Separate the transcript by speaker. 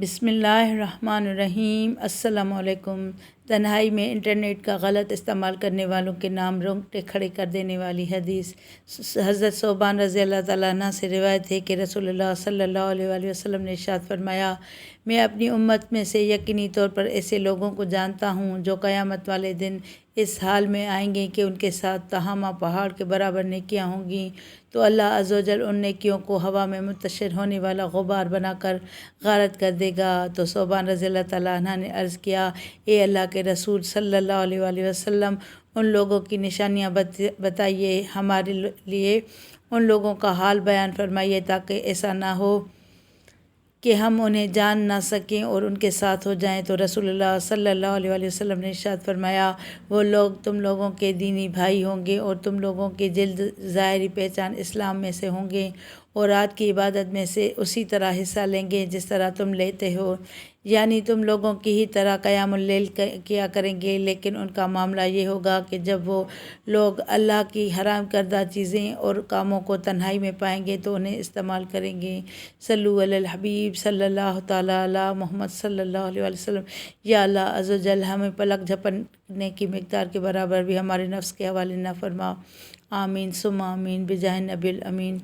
Speaker 1: بسم اللہ الرحمن الرحیم۔ السلام علیکم۔ تنہائی میں انٹرنیٹ کا غلط استعمال کرنے والوں کے نام رونگٹے کھڑے کر دینے والی حدیث۔ حضرت صوبان رضی اللہ تعالیٰ عنہ سے روایت ہے کہ رسول اللہ صلی اللہ علیہ وآلہ وسلم نے ارشاد فرمایا، میں اپنی امت میں سے یقینی طور پر ایسے لوگوں کو جانتا ہوں جو قیامت والے دن اس حال میں آئیں گے کہ ان کے ساتھ تہامہ پہاڑ کے برابر نیکیاں ہوں گی، تو اللہ عز و جل ان نیکیوں کو ہوا میں منتشر ہونے والا غبار بنا کر غارت کر دے گا۔ تو صوبان رضی اللہ تعالیٰ عنہ نے عرض کیا، اے اللہ کے رسول صلی اللہ علیہ وآلہ وسلم، ان لوگوں کی نشانیاں بتائیے، ہمارے لیے ان لوگوں کا حال بیان فرمائیے تاکہ ایسا نہ ہو کہ ہم انہیں جان نہ سکیں اور ان کے ساتھ ہو جائیں۔ تو رسول اللہ صلی اللہ علیہ وآلہ وسلم نے ارشاد فرمایا، وہ لوگ تم لوگوں کے دینی بھائی ہوں گے اور تم لوگوں کی جلد ظاہری پہچان اسلام میں سے ہوں گے اور رات کی عبادت میں سے اسی طرح حصہ لیں گے جس طرح تم لیتے ہو، یعنی تم لوگوں کی ہی طرح قیام اللیل کیا کریں گے، لیکن ان کا معاملہ یہ ہوگا کہ جب وہ لوگ اللہ کی حرام کردہ چیزیں اور کاموں کو تنہائی میں پائیں گے تو انہیں استعمال کریں گے۔ صلو علی الحبیب صلی اللہ تعالیٰ علی محمد صلی اللہ علیہ وآلہ وسلم۔ یا اللہ عز و جل ہمیں پلک جھپکنے کی مقدار کے برابر بھی ہمارے نفس کے حوالے نہ فرما۔ آمین ثم آمین بجاہ نبی الامین۔